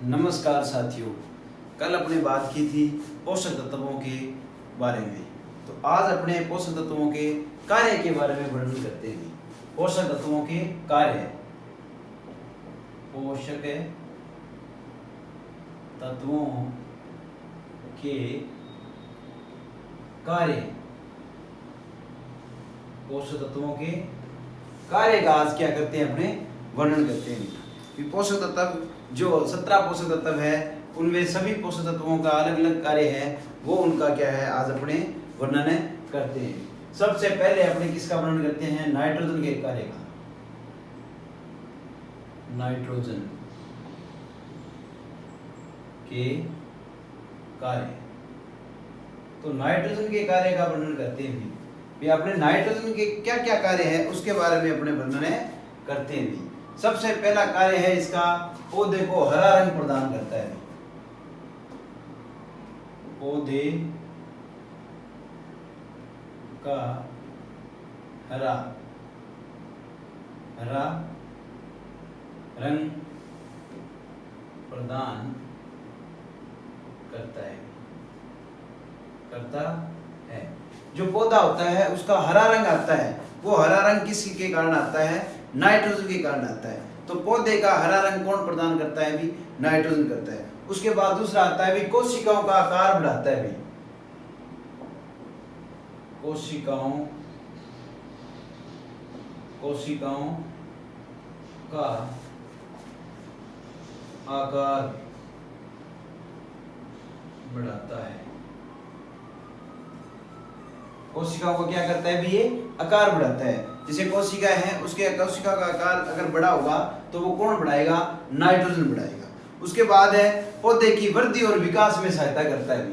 नमस्कार साथियों, कल अपने बात की थी पोषक तत्वों के बारे में। तो आज अपने पोषक तत्वों के कार्य के बारे में वर्णन करते हैं। पोषक तत्वों के कार्य, पोषक तत्वों के कार्य, पोषक तत्वों के कार्य का आज क्या करते हैं, अपने वर्णन करते हैं। पोषक तत्व जो 17 पोषक तत्व है, उनमें सभी पोषक तत्वों का अलग अलग कार्य है, वो उनका क्या है आज अपने वर्णन करते हैं। सबसे पहले अपने किसका वर्णन करते हैं? नाइट्रोजन के कार्य का। नाइट्रोजन के कार्य, तो नाइट्रोजन के कार्य का वर्णन करते हैं भी अपने नाइट्रोजन के क्या क्या कार्य है उसके बारे में अपने वर्णन करते हैं भी। सबसे पहला कार्य है इसका, पौधे को हरा रंग प्रदान करता है। पौधे का हरा रंग प्रदान करता है। जो पौधा होता है उसका हरा रंग आता है, वो हरा रंग किसके कारण आता है? नाइट्रोजन के कारण आता है। तो पौधे का हरा रंग कौन प्रदान करता है भी? नाइट्रोजन करता है। उसके बाद दूसरा आता है भी कोशिकाओं का आकार बढ़ाता है भी। कोशिकाओं का आकार बढ़ाता है। कोशिकाओं को क्या करता है भी? ये आकार बढ़ाता है। जैसे कोशिका है, उसके कोशिका का आकार अगर बड़ा होगा तो वो कौन बढ़ाएगा? नाइट्रोजन बढ़ाएगा। उसके बाद है पौधे की वृद्धि और विकास में सहायता करता है भी।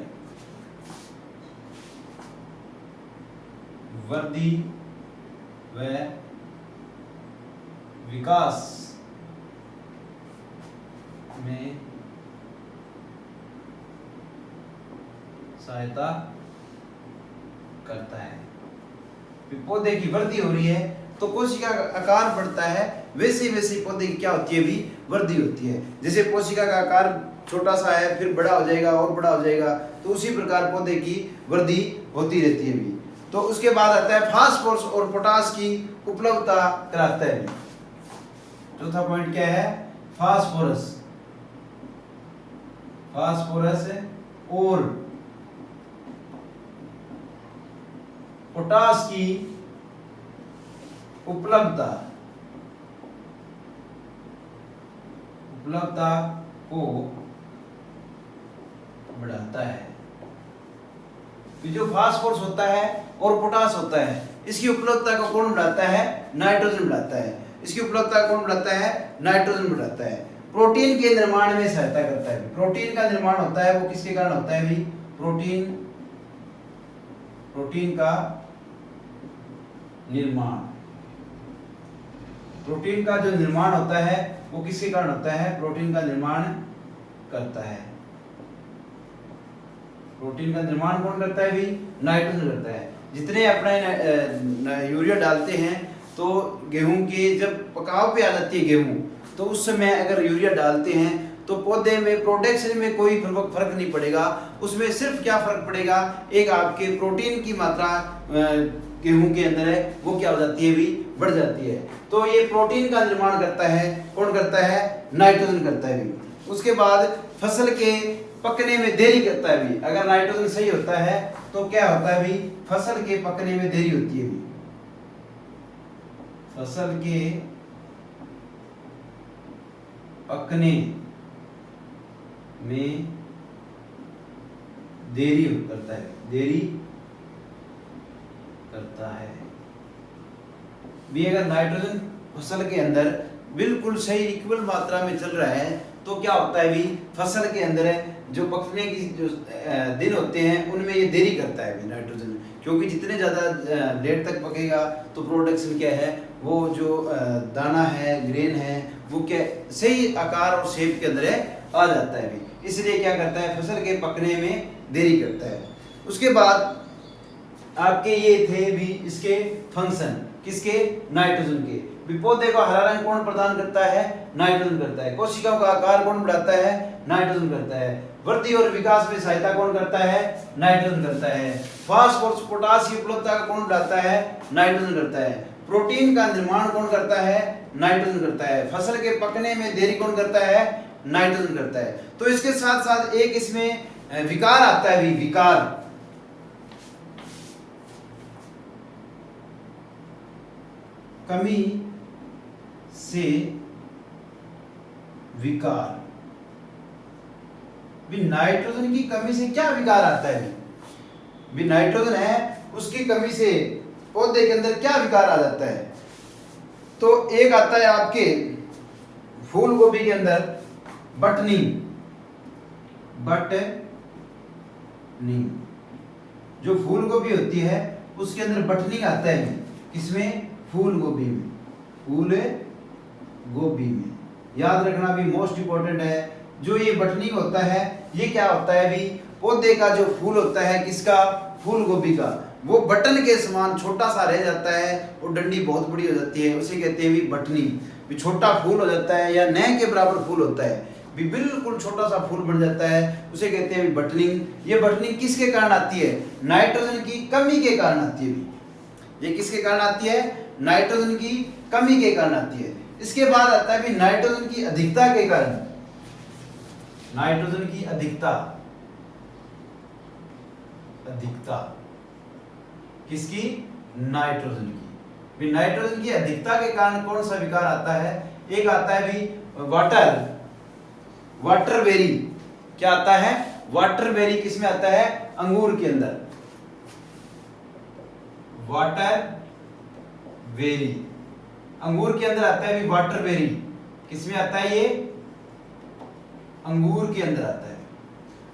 वृद्धि व विकास में सहायता करता है। पौधे की वृद्धि हो रही है तो कोशिका का आकार बढ़ता है, वैसे वैसे पौधे की क्या होती है भी? वृद्धि होती है। जैसे कोशिका का आकार छोटा सा है, फिर बड़ा हो जाएगा और बड़ा हो जाएगा, तो उसी प्रकार पौधे की वृद्धि होती रहती है भी। तो उसके बाद आता है फास्फोरस और पोटाश की उपलब्धता कराता है। चौथा पॉइंट क्या है? फास्फोरस और पोटाश की उपलब्धता को बढ़ाता है। जो फास्फोरस होता है और पोटाश होता है, इसकी उपलब्धता को कौन बढ़ाता है? नाइट्रोजन बढ़ाता है। इसकी उपलब्धता कौन बढ़ाता है? नाइट्रोजन बढ़ाता है। प्रोटीन के निर्माण में सहायता करता है। प्रोटीन का निर्माण होता है वो किसके कारण होता है भी? प्रोटीन का निर्माण, प्रोटीन का जो निर्माण होता है वो किसके कारण होता है? प्रोटीन का निर्माण करता है। प्रोटीन का निर्माण कौन करता है भी? नाइट्रोजन करता है। जितने अपने यूरिया डालते हैं तो गेहूं के जब पकाव पे आ जाती है गेहूं, तो उस समय अगर यूरिया डालते हैं तो पौधे में प्रोडक्शन में कोई फर्क नहीं पड़ेगा। उसमें सिर्फ क्या फर्क पड़ेगा? एक आपके प्रोटीन की मात्रा गेहूं के अंदर है वो क्या हो जाती है भी? बढ़ जाती है। तो ये प्रोटीन का निर्माण करता है, कौन करता है? नाइट्रोजन करता है भी। उसके बाद फसल के पकने में देरी करता है भी। अगर नाइट्रोजन सही होता है तो क्या होता है भी? फसल के पकने में देरी होती है भी। फसल के पकने में देरी करता है भी। अगर नाइट्रोजन फसल के अंदर बिल्कुल सही इक्वल मात्रा में चल रहा है तो क्या होता है भी? फसल के अंदर जो पकने की जो दिन होते हैं उनमें ये देरी करता है भी नाइट्रोजन, क्योंकि जितने ज़्यादा लेट तक पकेगा तो प्रोडक्शन क्या है, वो जो दाना है, ग्रेन है, वो क्या सही आकार और शेप के अंदर आ जाता है भी। इसलिए क्या करता है? फसल के पकने में देरी करता है। उसके बाद आपके ये थे भी इसके फंक्शन, किसके? नाइट्रोजन के। पौधे को हरा रंग कौन प्रदान करता है? नाइट्रोजन करता है। कोशिकाओं का आकार कौन बढ़ाता है? नाइट्रोजन करता है। वृद्धि और विकास में सहायता कौन करता है? नाइट्रोजन करता है। फास्फोरस पोटास की उपलब्धता कौन बढ़ाता है? नाइट्रोजन करता है। प्रोटीन का निर्माण कौन करता है? नाइट्रोजन करता है। फसल के पकने में देरी कौन करता है? नाइट्रोजन करता है। तो इसके साथ साथ एक इसमें विकार आता है भी, विकार। कमी से विकार। भी नाइट्रोजन की कमी से क्या विकार आता है? भी नाइट्रोजन है, उसकी कमी से पौधे के अंदर क्या विकार आ जाता है? तो एक आता है आपके फूल गोभी के अंदर बटनी, जो फूल गोभी होती है उसके अंदर बटनी आता है। किसमें? फूल गोभी में। फूल गोभी में याद रखना भी मोस्ट इंपॉर्टेंट है। जो ये बटनी होता है, ये क्या होता है भी? पौधे का जो फूल होता है, किसका? फूल गोभी का, वो बटन के समान छोटा सा रह जाता है और डंडी बहुत बड़ी हो जाती है, उसे कहते हैं भी बटनी। भी छोटा फूल हो जाता है या नए के बराबर फूल होता है, भी बिल्कुल छोटा सा फूल बन जाता है, उसे कहते हैं भी बटनिंग। ये बटनिंग किसके कारण आती है? नाइट्रोजन की कमी के कारण आती है। ये किसके कारण आती है? नाइट्रोजन की कमी के कारण आती है। इसके बाद आता है भी नाइट्रोजन की अधिकता के कारण। नाइट्रोजन की अधिकता किसकी? नाइट्रोजन की। भी नाइट्रोजन की अधिकता के कारण कौन सा विकार आता है? एक आता है भी वाटर बेरी। क्या आता है? वाटर बेरी किसमें आता है? अंगूर के अंदर। वाटर बेरी अंगूर के अंदर आता है भी वाटर बेरी। किसमें आता है? ये अंगूर के अंदर आता है।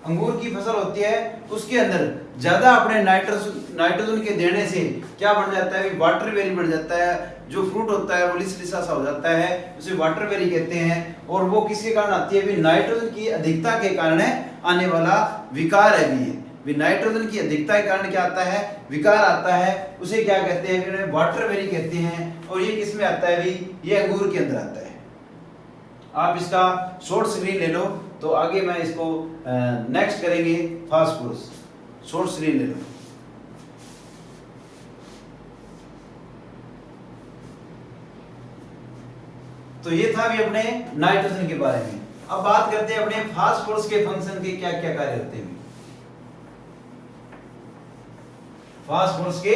अंगूर की फसल होती है, उसके अंदर ज्यादा अपने नाइट्रोजन के देने से क्या बन जाता है? वाटर बेरी बन जाता है। जो फ्रूट होता है वो लिसा सा हो जाता है, उसे वाटर बेरी कहते हैं। और वो किसके कारण आती है? भी नाइट्रोजन की अधिकता के कारण आने वाला विकार है भी नाइट्रोजन की अधिकता के कारण क्या आता है? विकार आता है। उसे क्या कहते हैं? वाटर बेरी कहते हैं। और ये किसमें आता है? भी ये अंगूर के अंदर आता है। आप इसका शॉर्ट स्क्रीन ले लो, तो आगे मैं इसको नेक्स्ट करेंगे। फास्फोरस शॉर्ट स्क्रीन ले लो। तो ये था भी अपने नाइट्रोजन के बारे में। अब बात करते हैं अपने फास्फोरस के फंक्शन के क्या क्या कार्य होते हैं। फास्फोरस के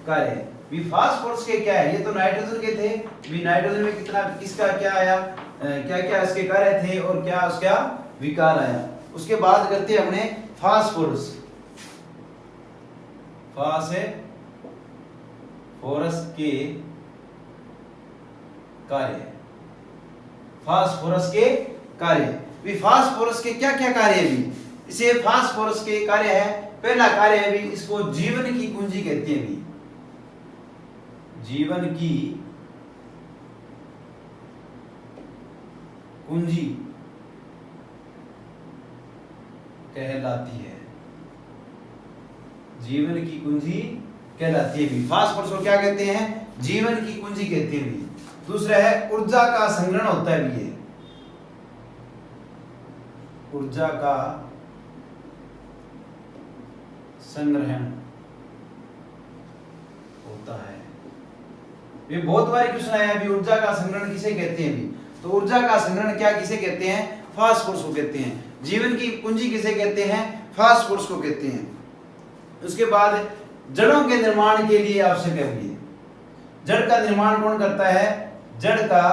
कार्य भी फास्फोरस के क्या है? ये तो नाइट्रोजन के थे भी। नाइट्रोजन में कितना किसका क्या आया, क्या क्या इसके कार्य थे और क्या उसका विकार आया। उसके बाद करते हैं अपने फास्फोरस के कार्य। फास्फोरस के कार्य भी फास्फोरस के क्या क्या कार्य है? भी इसे फास्फोरस के कार्य है, पहला कार्य है भी इसको जीवन की कुंजी कहते हैं। भी जीवन की कुंजी कहलाती है। जीवन की कुंजी कहलाती है। भी फास्फोरस को क्या कहते हैं? जीवन की कुंजी कहते हैं। भी दूसरा है ऊर्जा का संग्रहण होता है। भी ये ऊर्जा का संग्रहण होता है। ये बहुत बार क्वेश्चन आया है भी ऊर्जा का संग्रहण किसे कहते हैं? भी तो ऊर्जा का संग्रहण क्या किसे कहते हैं? फास्फोरस को कहते हैं। जीवन की कुंजी किसे कहते हैं? फास्फोरस को कहते हैं। उसके बाद जड़ों के निर्माण के लिए आवश्यक है। भी जड़ का निर्माण कौन करता है? जड़ का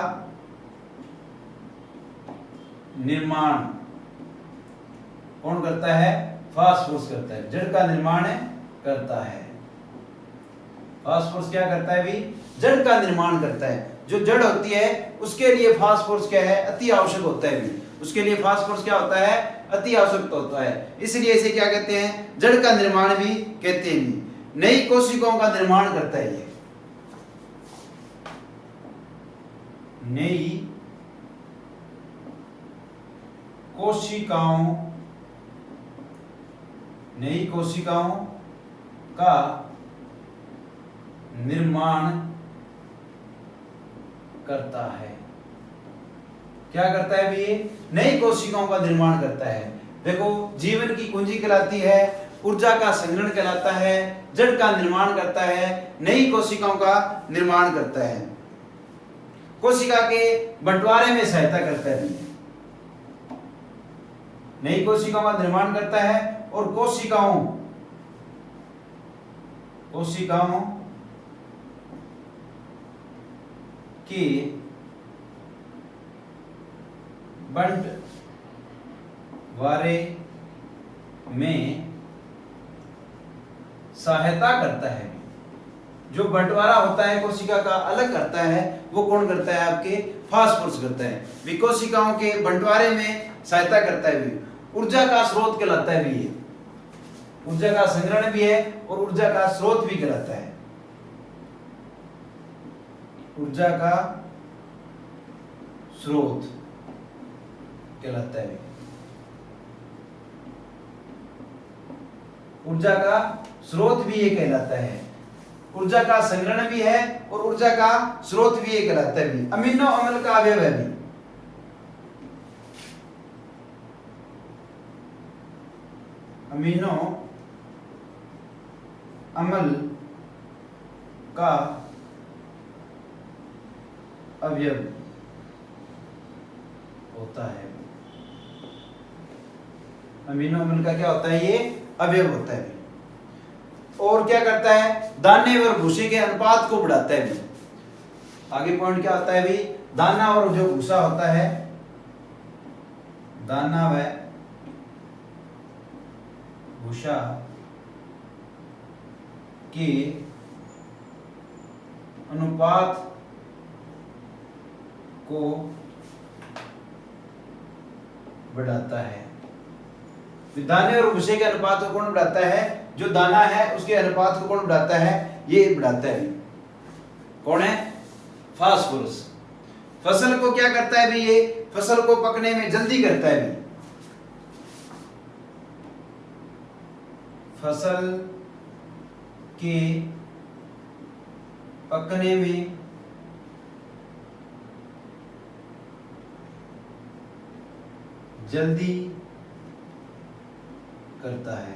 निर्माण कौन करता है? फास्फोरस करता है। जड़ का निर्माण करता है। फास्फोरस क्या करता है? भी जड़ का निर्माण करता है। जो जड़ होती है उसके लिए फास्फोरस क्या है? अति आवश्यक होता है। भी उसके लिए फास्फोरस क्या होता है? अति आवश्यक होता है। इसलिए इसे क्या कहते हैं? जड़ का निर्माण भी कहते हैं। नई कोशिकाओं का निर्माण करता है। ये नई कोशिकाओं का निर्माण करता है। क्या करता है भी ये? नई कोशिकाओं का निर्माण करता है। देखो, जीवन की कुंजी कहलाती है, ऊर्जा का संग्रहण कहलाता है, जड़ का निर्माण करता है, नई कोशिकाओं का निर्माण करता है, कोशिका के बंटवारे में सहायता करता है, नई कोशिकाओं का निर्माण करता है और कोशिकाओं के बंटवारे में सहायता करता है। जो बंटवारा होता है कोशिका का अलग करता है, वो कौन करता है? आपके फास्फोरस करता है। भी कोशिकाओं के बंटवारे में सहायता करता है, भी ऊर्जा का स्रोत कहलाता है। भी ये ऊर्जा का संग्रहण भी है और ऊर्जा का स्रोत भी कहलाता है। ऊर्जा का स्रोत कहलाता है। ऊर्जा का स्रोत भी ये कहलाता है, ऊर्जा का संग्रहण भी है और ऊर्जा का स्रोत भी ये कहलाता है। भी अमीनो अम्ल का अवयव है। भी अमीनो अम्ल का अवयव होता है। अमीनो अम्ल का क्या होता है? ये अवयव होता है। और क्या करता है? दाने और भूसे के अनुपात को बढ़ाता है। आगे पॉइंट क्या होता है भी? दाना और जो भूसा होता है, दाना व भूसा के अनुपात को बढ़ाता है। दाने और भूसे के अनुपात को कौन बढ़ाता है? जो दाना है उसके अनुपात को कौन बढ़ाता है? ये बढ़ाता है। कौन है? फास्फोरस। फसल को क्या करता है भी? ये फसल को पकने में जल्दी करता है। भी फसल के पकने में जल्दी करता है।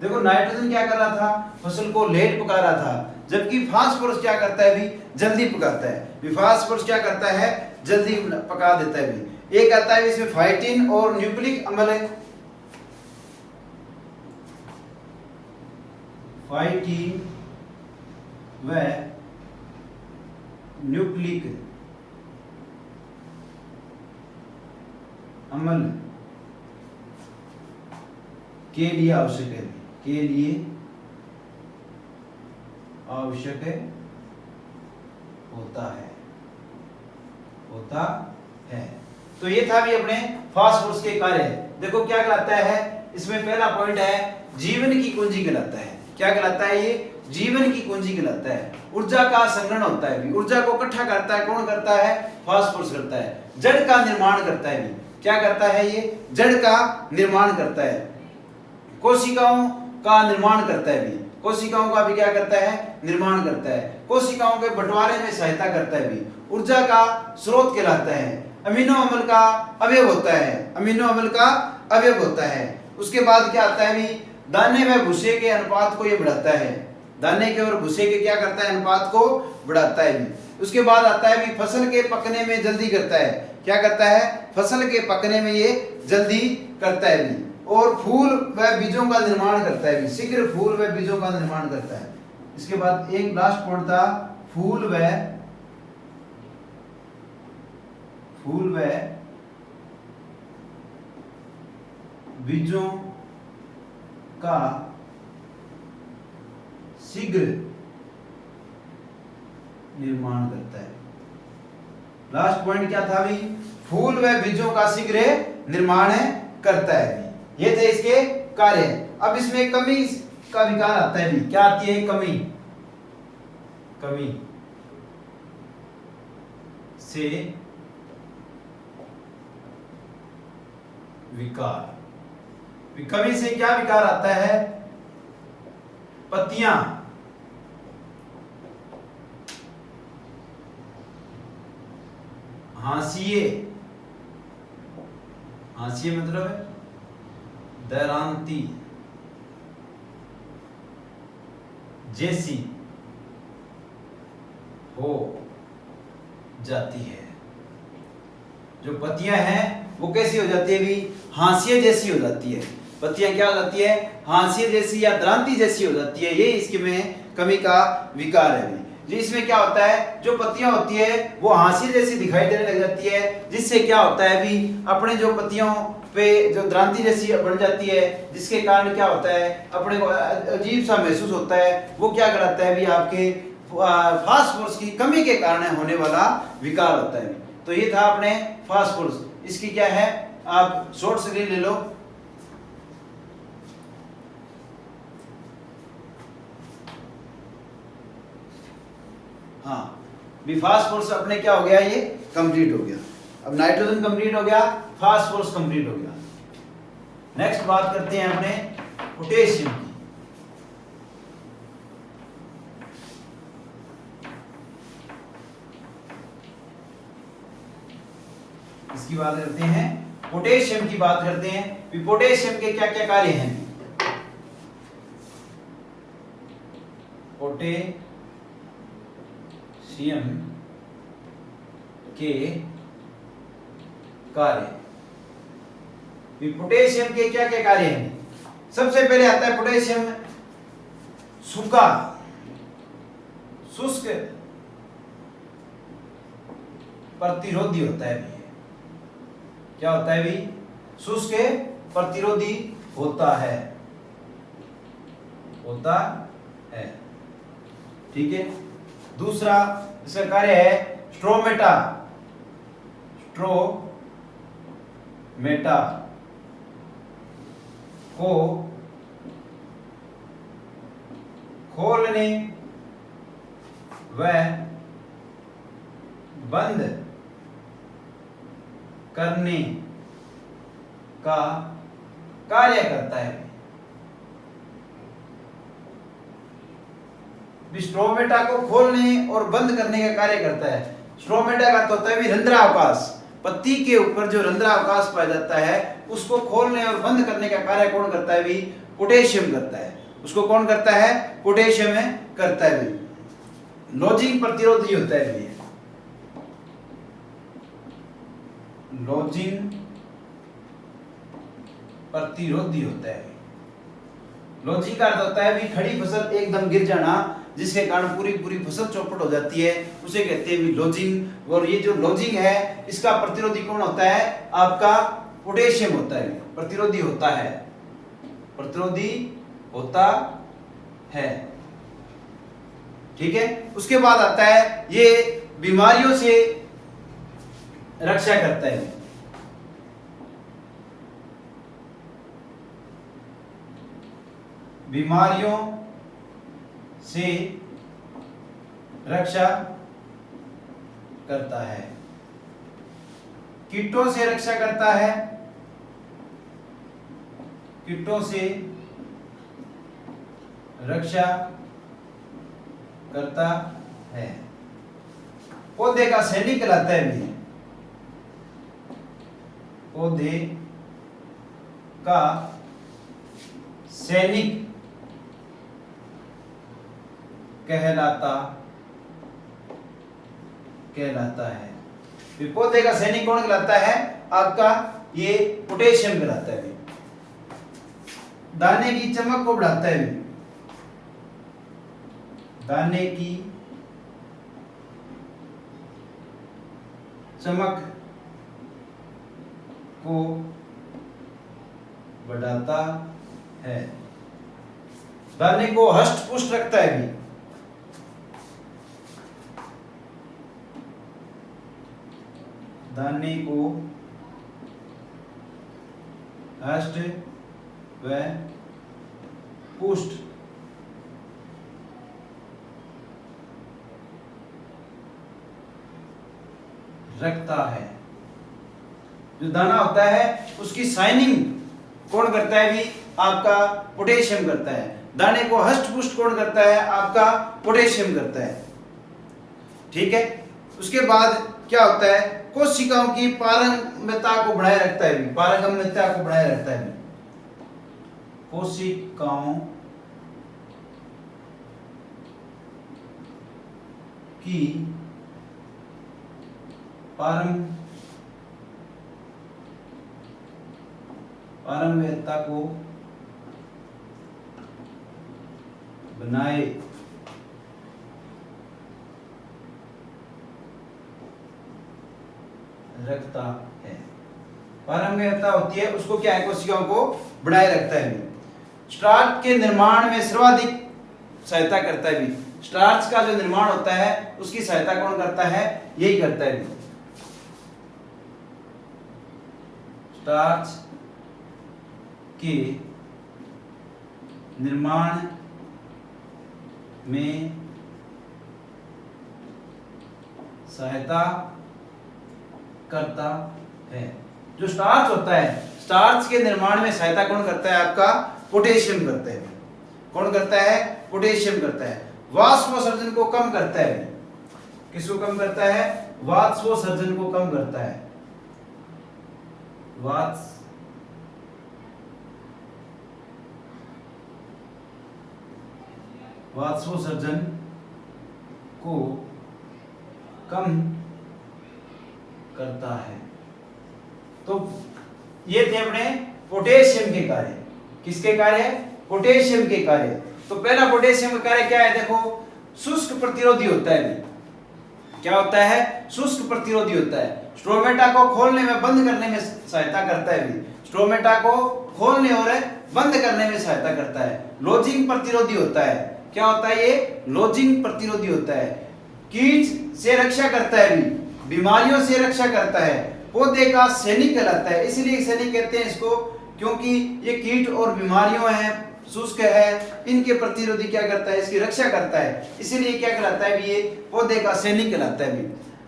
देखो, नाइट्रोजन क्या कर रहा था? फसल को लेट पका रहा था, जबकि फास्फोरस क्या करता है भी? जल्दी पकाता है। फास्फोरस क्या करता है? जल्दी पका देता है। भी एक आता है इसमें फाइटिन और न्यूक्लिक अम्ल है। फाइटिन व न्यूक्लिक अम्ल के लिए आवश्यक है। के लिए आवश्यक होता है। तो ये था भी अपने फास्फोरस के कार्य। देखो क्या कहलाता है इसमें? पहला पॉइंट है जीवन की कुंजी कहलाता है। क्या कहलाता है? ये जीवन की कुंजी कहलाता है। ऊर्जा का संग्रहण होता है। ऊर्जा को इकट्ठा करता है, कौन करता है? फास्फोरस करता है। जड़ का निर्माण करता है। क्या करता है? ये जड़ का निर्माण करता है। कोशिकाओं का निर्माण करता है। भी कोशिकाओं का भी क्या करता है? निर्माण करता है। कोशिकाओं के बंटवारे में सहायता करता है। भी ऊर्जा का स्रोत कहलाता है। अमीनो अम्ल का अवयव होता है। अमीनो अम्ल का अवयव होता है। उसके बाद क्या आता है? भी दाने व भूसे के अनुपात को ये बढ़ाता है। दाने के और भूसे के क्या करता है? अनुपात को बढ़ाता है। भी उसके बाद आता है भी फसल के पकने में जल्दी करता है। क्या करता है? फसल के पकने में ये जल्दी करता है। भी और फूल व बीजों का निर्माण करता है। भी शीघ्र फूल व बीजों का निर्माण करता है। इसके बाद एक लास्ट पॉइंट था फूल व बीजों का शीघ्र निर्माण करता है। लास्ट पॉइंट क्या था भी? फूल व बीजों का शीघ्र निर्माण करता है। ये थे इसके कार्य। अब इसमें कमी का विकार आता है। भी क्या आती है? कमी से विकार। कमी से क्या विकार आता है? हाशिए, हाशिए मतलब है दरांती जैसी हो जाती है। जो पत्तियां हैं वो कैसी हो जाती है भी? हाशिए जैसी हो जाती है। पत्तियां क्या हो जाती है? हाशिए जैसी या दरांती जैसी हो जाती है। ये इसके में कमी का विकार है भी। जी इसमें क्या होता है, जो पत्तियां होती है वो हाशिए जैसी दिखाई देने लग जाती है, जिससे क्या होता है भी अपने जो पत्तियों पे जो द्रांति जैसी बन जाती है, जिसके कारण क्या होता है अपने को अजीब सा महसूस होता है। वो क्या कराता है भी आपके फास्फोरस की कमी के कारण होने वाला विकार होता है। तो ये था अपने फास्फोरस। इसकी क्या है, आप शॉर्ट स्क्रीन ले लो। हाँ भी फास्फोरस अपने क्या हो गया, ये कंप्लीट हो गया। अब नाइट्रोजन कंप्लीट हो गया, फास्फोरस कंप्लीट हो गया। नेक्स्ट बात करते हैं अपने पोटेशियम की। इसकी बात करते हैं, पोटेशियम की बात करते हैं कि पोटेशियम के क्या क्या कार्य हैं। पोटेशियम के कार्य, पोटेशियम के क्या क्या कार्य हैं। सबसे पहले आता है पोटेशियम सूखा शुष्क प्रतिरोधी होता है भी। क्या होता है भी? शुष्क प्रतिरोधी होता है, होता है। ठीक है। दूसरा इसका कार्य है स्ट्रोमेटा, स्ट्रोमेटा को खोलने व बंद करने का कार्य करता है। स्ट्रोमेटा को खोलने और बंद करने का कार्य करता है। स्ट्रोमेटा का अर्थ होता है भी रंध्रावकाश। पत्ती के ऊपर जो रंध्रावकाश पाया जाता है उसको खोलने और बंद करने का कार्य कौन करता है भी? पोटेशियम करता है। उसको कौन करता है? पोटेशियम करता है भी। लॉजिंग प्रतिरोधी होता है भी। लॉजिंग प्रतिरोधी होता है। लॉजिंग का अर्थ होता है भी खड़ी फसल एकदम गिर जाना, जिसके कारण पूरी पूरी फसल चौपट हो जाती है, उसे कहते हैं भी लॉजिंग। और ये जो लॉजिंग है इसका प्रतिरोधी कौन होता है? आपका पोटेशियम होता है। प्रतिरोधी होता है, प्रतिरोधी होता है। ठीक है। उसके बाद आता है ये बीमारियों से रक्षा करता है। बीमारियों से रक्षा करता है, कीटों से रक्षा करता है, कीटों से रक्षा करता है। पौधे का सैनिक कहलाता है भी। पौधे का सैनिक कहलाता है। पौधे का सैनिक कौन कहलाता है? आपका ये पोटेशियम कहलाता है। दाने की चमक को बढ़ाता है। दाने की चमक को बढ़ाता है। दाने को हष्ट पुष्ट रखता है भी। दाने को हष्ट व पुष्ट रखता है। जो दाना होता है उसकी शाइनिंग कौन करता है भी? आपका पोटेशियम करता है। दाने को हष्ट पुष्ट कौन करता है? आपका पोटेशियम करता है। ठीक है। उसके बाद क्या होता है? कोशिकाओं की पारगम्यता को बनाए रखता है भी, पारगम्यता को बनाए रखता है भी। कोशिकाओं की पारगम्यता को बनाए रखता है। पारगम्यता होती है उसको क्या है, कोशिकाओं को बनाए रखता है भी। स्टार्च के निर्माण में सर्वाधिक सहायता करता है भी। स्टार्च का जो निर्माण होता है उसकी सहायता कौन करता है, यही करता है भी। स्टार्च के निर्माण में सहायता करता है। जो स्टार्च होता है, स्टार्च के निर्माण में सहायता कौन करता है, आपका पोटेशियम करता है। कौन करता है, पोटेशियम करता है। वाष्पोत्सर्जन को कम करता है। किसको कम करता है, वाष्पोत्सर्जन को कम करता है। वाष्पोत्सर्जन को कम करता है। तो ये थे अपने पोटेशियम के कार्य। किसके कार्य, पोटेशियम के कार्य। तो पहला पोटेशियम का कार्य क्या है, देखो शुष्क प्रतिरोधी होता है। क्या होता है, शुष्क प्रतिरोधी होता है। स्ट्रोमेटा को खोलने में बंद करने में सहायता करता है भी। स्ट्रोमेटा को खोलने और बंद करने में सहायता करता है। लॉजिंग प्रतिरोधी होता है। क्या होता है ये, लॉजिंग प्रतिरोधी होता है। कीट से रक्षा करता है भी, बीमारियों से रक्षा करता है। पौधे का सैनिक कहलाता है। इसलिए सैनिक कहते हैं इसको क्योंकि ये कीट और बीमारियों है, शुष्क है, इनके प्रतिरोधी क्या करता है, इसकी रक्षा करता है। इसीलिए क्या कहलाता है भी, ये पौधे का सैनिक कहलाता है भी।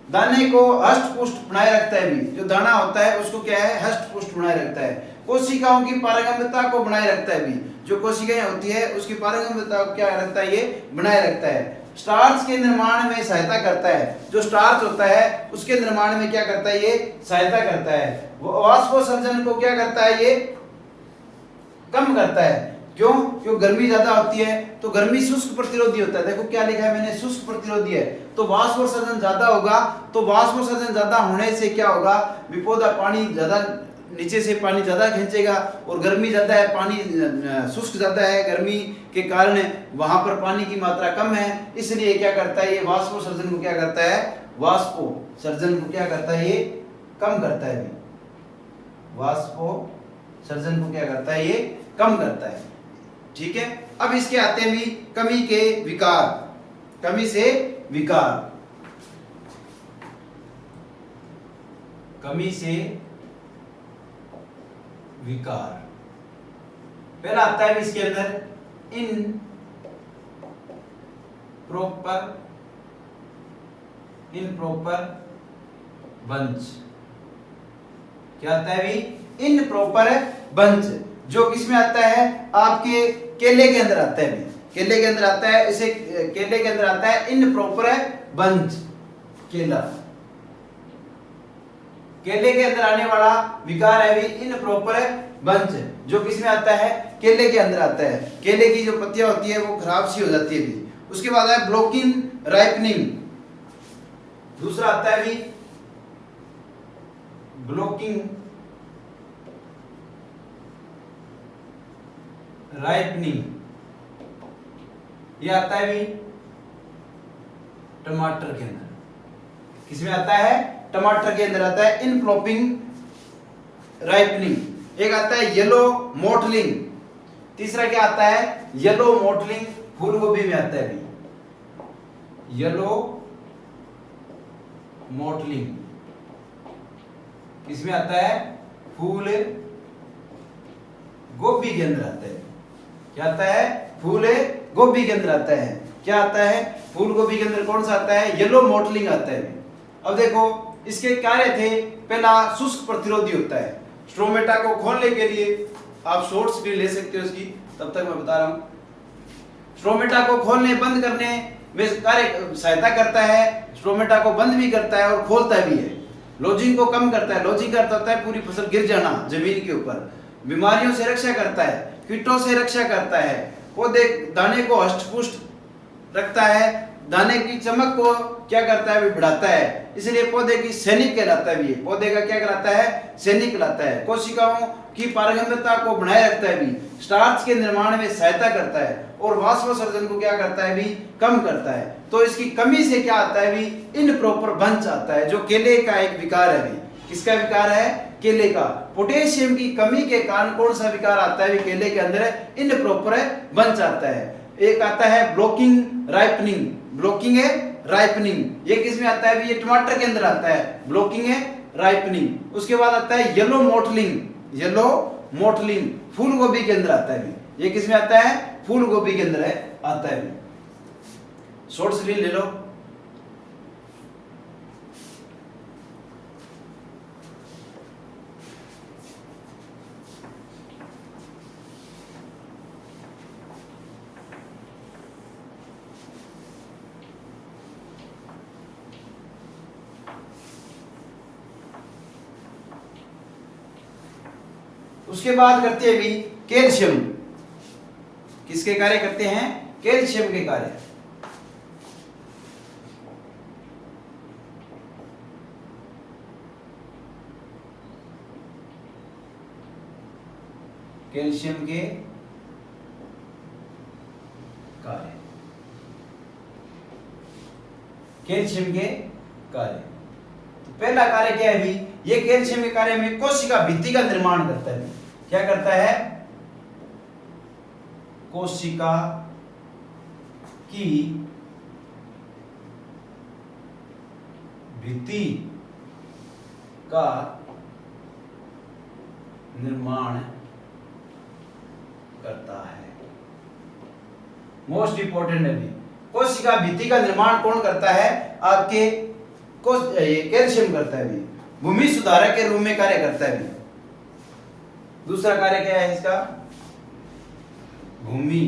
दाने को हष्ट पुष्ट बनाए रखता है भी। जो दाना होता है उसको क्या है, हष्ट पुष्ट बनाए रखता है। कोशिकाओं की पारगम्यता को बनाए रखता है भी। जो कोशिकाएं होती है उसकी पारगम्यता को क्या रखता है, ये बनाए रखता है। स्टार्च के निर्माण में सहायता करता है। जो स्टार्च होता है उसके निर्माण में क्या करता है, ये सहायता करता है। वाष्पोत्सर्जन को क्या करता है, ये कम करता है। क्यों, क्यों गर्मी ज्यादा होती है तो गर्मी शुष्क प्रतिरोधी होता है। देखो क्या लिखा है मैंने, शुष्क प्रतिरोधी है। तो वाष्पोत्सर्जन ज्यादा होगा, तो वाष्पोत्सर्जन ज्यादा होने से क्या होगा, विपौधा पानी ज्यादा नीचे से पानी ज्यादा खींचेगा। और गर्मी ज्यादा है, पानी शुष्क ज्यादा है, गर्मी के कारण वहां पर पानी की मात्रा कम है। इसलिए क्या करता है, ये वाष्पोत्सर्जन को क्या करता है, वाष्पोत्सर्जन को क्या करता है, ये कम करता है। वाष्पोत्सर्जन को क्या करता है, ये कम करता है। ठीक है। अब इसके आते हैं भी कमी के विकार। कमी से विकार, कमी से विकार। पहला आता है इसके अंदर इन प्रॉपर बंच। क्या आता है भी, इन प्रॉपर बंच। जो किस में आता है, आपके केले के अंदर आता है भी। केले के अंदर आता है, इसे केले के अंदर आता है इन प्रॉपर बंच। केला, केले के अंदर आने वाला विकार है भी इन प्रॉपर बंच। जो किस में आता है, केले के अंदर आता है। केले की जो पत्तियां होती है वो खराब सी हो जाती है भी। उसके बाद है ब्लॉकिंग राइपनिंग। दूसरा आता है भी ब्लॉकिंग राइपनिंग। ये आता है भी टमाटर के अंदर। किसमें आता है, टमाटर के अंदर आता है इन फ्लॉपिंग राइपनिंग। एक आता है येलो मोटलिंग। तीसरा क्या आता है, येलो मोटलिंग फूल गोभी में आता है भी। येलो मोटलिंग किसमें आता है, फूल गोभी के अंदर आता है। क्या आता है, फूल गोभी के अंदर आता है। क्या आता है, फूल गोभी के अंदर कौन सा आता है, येलो मोटलिंग आता है। अब देखो इसके कार्य थे, पहला शुष्क प्रतिरोधी होता है। स्ट्रोमेटा को खोलने के लिए आप शॉर्ट्स भी ले सकते हो इसकी, तब तक मैं बता रहा हूं। स्ट्रोमेटा को खोलने बंद करने में कार्य सहायता करता है। स्ट्रोमेटा को बंद भी करता है और खोलता भी है। लॉजिंग को कम करता है। लॉजिंग का अर्थ होता है पूरी फसल गिर जाना जमीन के ऊपर। बीमारियों से रक्षा करता है, कीटों से रक्षा करता है, पौधे दाने को हष्ट पुष्ट रखता है, दाने की चमक को क्या करता है, भी बढ़ाता है। इसलिए पौधे की सैनिक कहलाता है भी, पौधे का क्या कहलाता है, सैनिक कहलाता है। कोशिकाओं की पारगम्यता को बनाए रखता है भी, स्टार्च के निर्माण में सहायता करता है और वाष्पोत्सर्जन को क्या करता है भी, कम करता है। तो इसकी कमी से क्या आता है भी, इनप्रॉपर बंच आता है, जो केले का एक विकार है भी। किसका विकार है, केले का। पोटेशियम की कमी के कारण कौन सा विकार आता है भी, केले के अंदर इनप्रॉपर बंच आता है। एक आता है ब्लॉकिंग राइपनिंग, ब्लॉकिंग है राइपनिंग, ये किस में आता है भी, ये टमाटर के अंदर आता है, ब्लॉकिंग है राइपनिंग। उसके बाद आता है येलो मोटलिंग, येलो मोटलिंग फूल गोभी के अंदर आता है भी, ये किस में आता है, फूल गोभी के अंदर है आता है भी। शॉर्ट स्क्रीन ले लो। उसके बाद करते हैं भी कैल्शियम। किसके कार्य करते हैं, कैल्शियम के कार्य। कैल्शियम के कार्य, कैल्शियम के कार्य। तो पहला कार्य क्या है भी, ये कैल्शियम के कार्य में कोशिका भित्ति का निर्माण करता है। क्या करता है, कोशिका की भित्ति का निर्माण करता है। मोस्ट इंपॉर्टेंट है भी, कोशिका भित्ति का निर्माण कौन करता है, आपके कैल्शियम करता है भी। भूमि सुधारक के रूप में कार्य करता है भी। दूसरा कार्य क्या है इसका, भूमि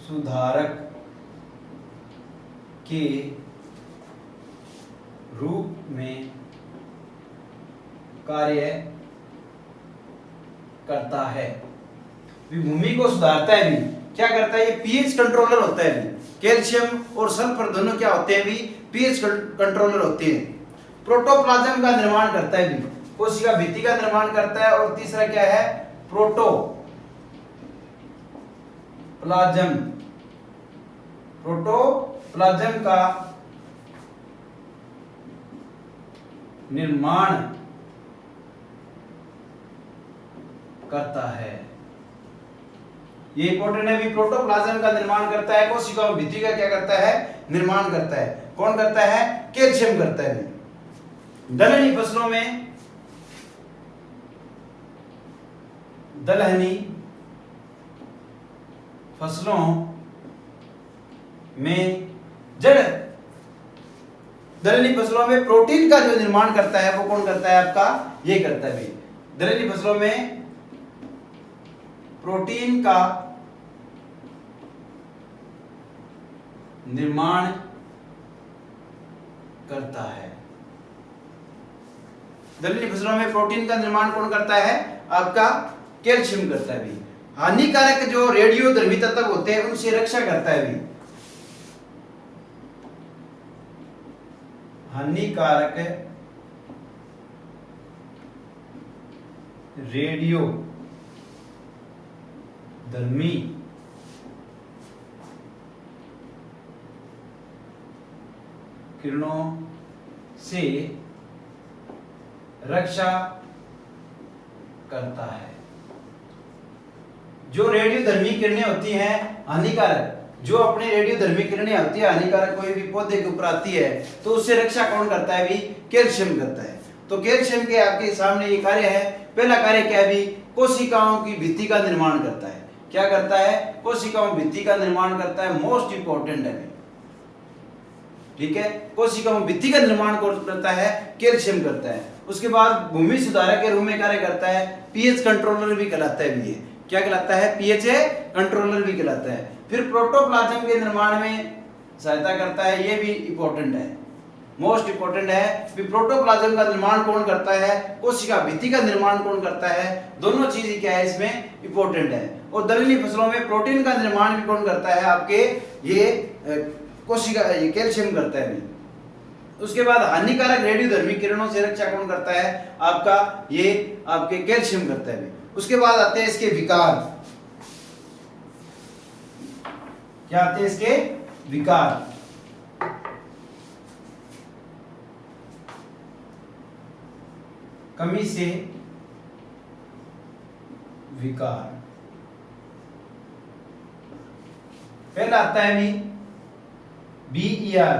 सुधारक के रूप में कार्य करता है। भूमि को सुधारता है भी, क्या करता है, ये पीएच कंट्रोलर होता है भी। कैल्शियम और सल्फर दोनों क्या होते हैं भी, पीएच कंट्रोलर होते हैं। प्रोटोप्लाज्म का निर्माण करता है भी, कोशिका भित्ति का निर्माण करता है। और तीसरा क्या है, प्रोटोप्लाज्म, प्रोटोप्लाज्म का निर्माण करता है। ये इंपॉर्टेंट है भी, प्रोटोप्लाज्म का निर्माण करता है, कोशिका भित्ति का क्या करता है, निर्माण करता है। कौन करता है, कैल्शियम करता है। दलहनी फसलों में, दलहनी फसलों में जड़, दलहनी फसलों में प्रोटीन का जो निर्माण करता है वो कौन करता है, आपका ये करता है भाई। दलहनी फसलों में प्रोटीन का निर्माण करता है। दलहनी फसलों में प्रोटीन का निर्माण कौन करता है, आपका कैल्शियम करता है भी। हानिकारक जो रेडियोधर्मी तत्व होते हैं उनसे रक्षा करता है भी। हानिकारक रेडियोधर्मी किरणों से रक्षा करता है। जो रेडियोधर्मी किरणें होती हैं हानिकारक, जो अपने रेडियोधर्मी किरणें होती है हानिकारक, कोई भी पौधे के ऊपर आती है तो उससे रक्षा कौन करता है भी, कैल्शियम करता है। तो कैल्शियम के आपके सामने ये कार्य है। पहला कार्य क्या है भी, कोशिकाओं की भित्ति का निर्माण करता है। क्या करता है, कोशिकाओं भित्ति का निर्माण करता है, मोस्ट इंपॉर्टेंट है। ठीक है, कोशिकाओं भित्ति का निर्माण कौन करता है, कैल्शियम करता है। उसके बाद भूमि सुधारक के रूप में कार्य करता है, पीएच कंट्रोलर भी कहलाता है भी। ये क्या कहलाता है, पीएच कंट्रोलर भी कहलाता है। फिर प्रोटोप्लाज्म के निर्माण में सहायता करता है, ये भी इंपॉर्टेंट है। मोस्ट इंपोर्टेंट है कि प्रोटोप्लाज्म का निर्माण कौन करता है, कोशिका भित्ति का निर्माण कौन करता है, दोनों चीजें क्या है इसमें इंपोर्टेंट है। और दलहनी फसलों में प्रोटीन का निर्माण भी कौन करता है, आपके ये कोशिका, ये कैल्शियम करता है। उसके बाद हानिकारक रेडियोधर्मी किरणों से रक्षा कौन करता है, आपका ये आपके कैल्शियम करता है। उसके बाद आते हैं इसके विकार, क्या आते हैं इसके विकार। कमी से विकार, पहला आता है BER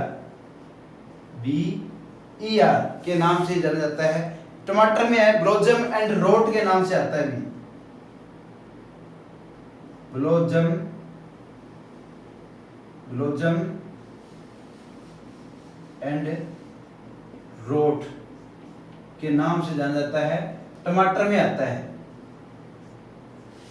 के नाम से जाना जाता है। टमाटर में है ब्लोजम एंड रोट के नाम से आता है ब्लोजम एंड रोट के नाम से जाना जाता है, टमाटर में आता है।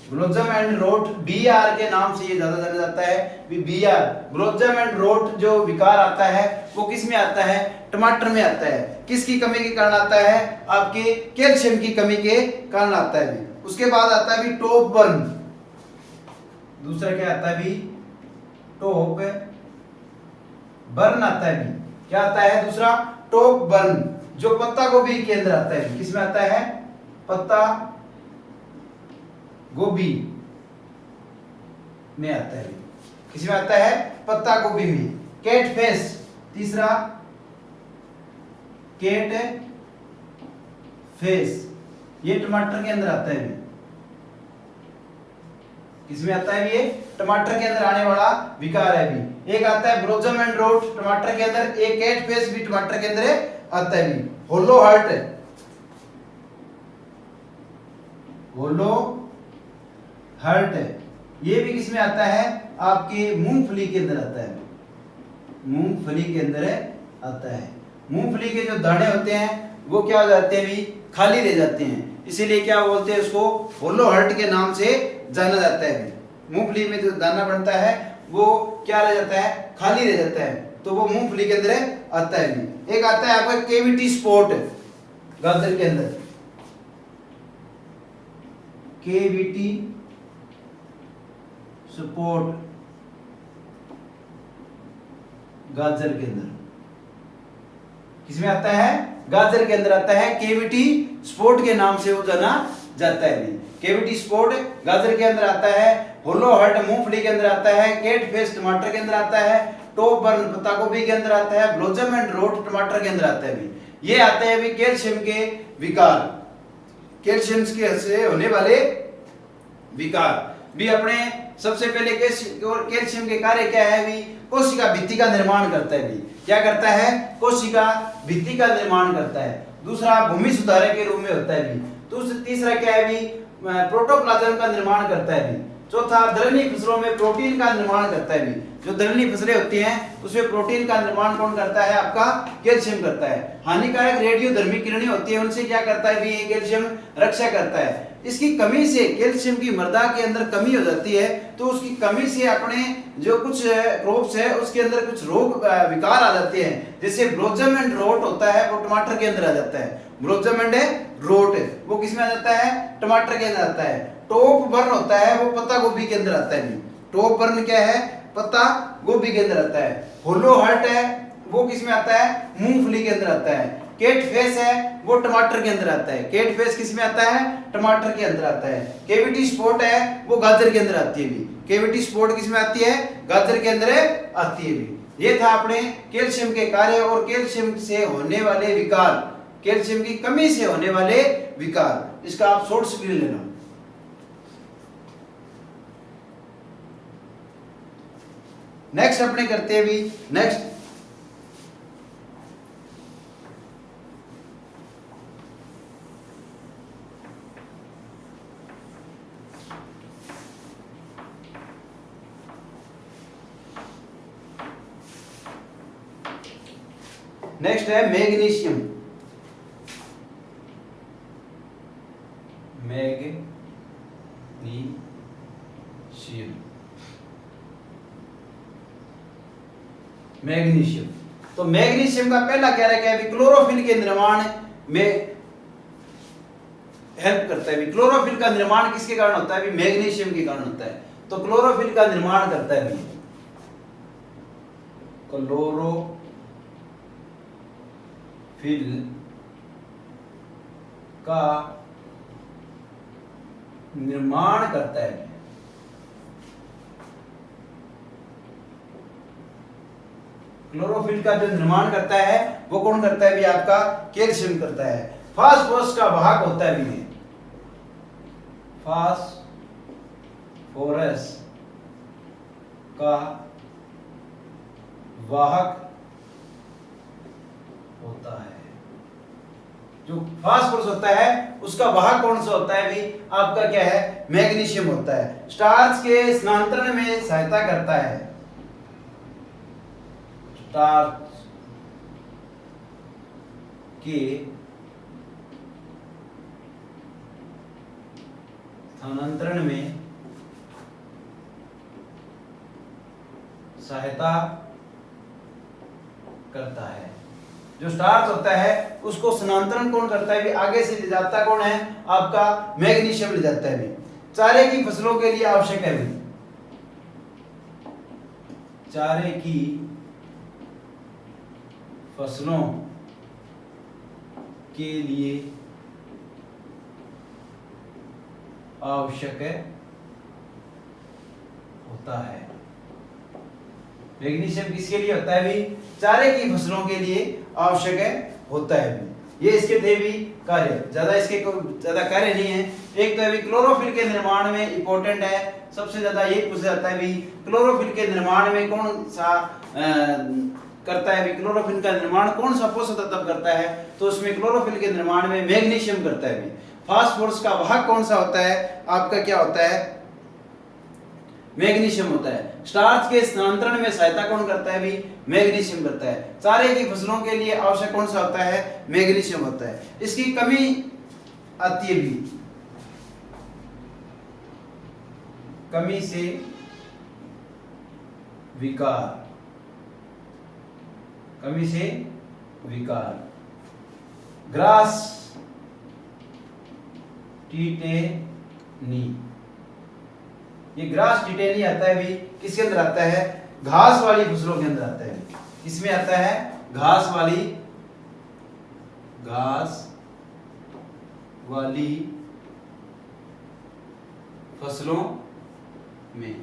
ब्लोजम एंड रोट BR के नाम से ये ज्यादा जाना जाता है। BR ब्लोजम एंड रोट जो विकार आता है वो किस में आता है, टमाटर में आता है। किसकी कमी के कारण आता है, आपके कैल्शियम की कमी के कारण आता है। उसके बाद आता है टॉप बर्न, दूसरा क्या आता है टॉप बर्न आता है। क्या आता है दूसरा, टॉप बर्न, जो पत्ता गोभी के अंदर आता है। किस में आता है, पत्ता गोभी में आता है। किस में आता है, पत्ता गोभी में। कैट फेस, तीसरा कैट फेस, ये टमाटर के अंदर आता है। किसमें आता है, ये टमाटर के अंदर आने वाला विकार है भी। एक आता है ब्लोजम एंड रोट टमाटर के अंदर, एक कैट फेस भी टमाटर के अंदर आता है भी। होलो हार्ट, होलो हार्ट ये भी किसमें आता है, आपके मूंगफली के अंदर आता है। मूंगफली के अंदर आता है। मूंगफली के जो दाने होते हैं वो क्या हो जाते हैं भी, खाली रह जाते हैं, इसीलिए क्या बोलते हैं उसको, होलो हार्ट के नाम से जाना जाता है। मूंगफली में जो दाना बनता है वो क्या रह जाता है, खाली रह जाता है, तो वो मूंगफली के अंदर आता है भी। एक आता है आपका केविटी स्पॉट, गाजर के अंदर केविटी स्पॉट, गाजर के अंदर किसमें आता है, गाजर के अंदर आता है। केविटी स्पॉट के नाम से वो जाना जाता है। केविटी स्पॉट गाजर के अंदर आता है। होलो हार्ट मूंगफली के अंदर आता है। कैट फेस टमाटर के अंदर आता है। टॉप बर्न पत्ता गोभी के अंदर आता है। ब्लोजम एंड रोट टमाटर के अंदर आता है। ये आते हैं भी कैल्शियम के विकार, कैल्शियम के से होने वाले विकार भी। अपने सबसे पहले कैल्शियम के कार्य क्या है भी, कोशिका भित्ति का निर्माण करता है भी। क्या करता है, कोशिका भित्ति का निर्माण करता है। दूसरा भूमि सुधारक के रूप में होता है भी। तीसरा क्या है भी, प्रोटोप्लाज्म का निर्माण करता है भी। चौथा दलहनी फसलों में प्रोटीन का निर्माण करता है भी। जो दलहनी फसलें होती हैं उसमें प्रोटीन का निर्माण कौन करता है, आपका कैल्शियम करता है। हानिकारक रेडियोधर्मी किरणें होती है उनसे क्या करता है भी, ये कैल्शियम रक्षा करता है। इसकी कमी से कैल्शियम की मृदा के अंदर कमी हो जाती है, तो उसकी कमी से अपने जो कुछ क्रॉप्स है उसके अंदर कुछ रोग विकार आ जाते हैं। जैसे ब्लोजम एंड रोट होता है वो टमाटर के अंदर आ जाता है। ब्लोजम एंड रोट वो किस में आ जाता है, टमाटर के अंदर आता है। टॉप बर्न होता है वो पत्ता गोभी के अंदर आता है। टॉप बर्न क्या है, पत्ता गोभी के अंदर आता है। होलो हार्ट है वो किस में आता है, मूंगफली के अंदर आता है। कैट फेस है वो टमाटर के अंदर आता है। कैट फेस किस में आता है, टमाटर के अंदर आता है। केविटी स्पॉट है वो गाजर के अंदर आती है भी। केविटी स्पॉट किस में आती है, गाजर के अंदर आती है भी। ये था अपने कैल्शियम के कार्य और कैल्शियम से होने वाले विकार, कैल्शियम की कमी से होने वाले विकार। इसका आप शॉर्ट स्क्रीन लेना। नेक्स्ट अपने करते हैं भी, नेक्स्ट नेक्स्ट है मैग्नीशियम। मैग्नीशियम तो मैग्नीशियम का पहला कारक है क्लोरोफिल के निर्माण में हेल्प करता है। क्लोरोफिल का निर्माण किसके कारण होता है? मैग्नीशियम के कारण होता है। तो क्लोरोफिल का निर्माण करता है क्लोरोफिल का निर्माण करता है। क्लोरोफिल का जो निर्माण करता है वो कौन करता है? भी आपका कैल्शियम करता है। फास्फोरस का वाहक होता है भी, फास्फोरस का वाहक होता है। जो फास्फोरस होता है उसका वाहक कौन सा होता है? भी आपका क्या है? मैग्नीशियम होता है। स्टार्च के स्थानांतरण में सहायता करता है। स्टार्च के स्थानांतरण में सहायता करता है। जो स्टार्च होता है उसको स्थानांतरण कौन करता है? भी आगे से ले जाता कौन है? आपका मैग्नीशियम ले जाता है। भी चारे की फसलों के लिए आवश्यक है। भी चारे की फसलों के लिए आवश्यक होता है। मैग्नीशियम किसके लिए होता है? भी चारे की फसलों के लिए आवश्यक होता है। भी ये इसके थे भी कार्य, ज्यादा इसके ज्यादा कार्य नहीं है। एक तो अभी क्लोरोफिल के निर्माण में इंपॉर्टेंट है, सबसे ज्यादा ये पूछा जाता है भी क्लोरोफिल के निर्माण में कौन सा करता है? भी क्लोरोफिल का निर्माण कौन सा पोषक तत्व करता है? तो उसमें क्लोरोफिल के निर्माण में मैग्नीशियम करता है। भी फास्फोरस का वाहक कौन सा होता है? आपका क्या होता है? मैग्नीशियम होता है। स्टार्च के स्थानांतरण में सहायता कौन करता है? भी मैग्नीशियम करता है। चारे की फसलों के लिए आवश्यक कौन सा होता है? मैग्नीशियम होता है। इसकी कमी आती है भी, कमी से विकार, कमी से विकार, ग्रास टिटेनी। ये ग्रास टिटेनी आता है भी किसके अंदर आता है? घास वाली फसलों के अंदर आता है। किसमें आता है? घास वाली फसलों में।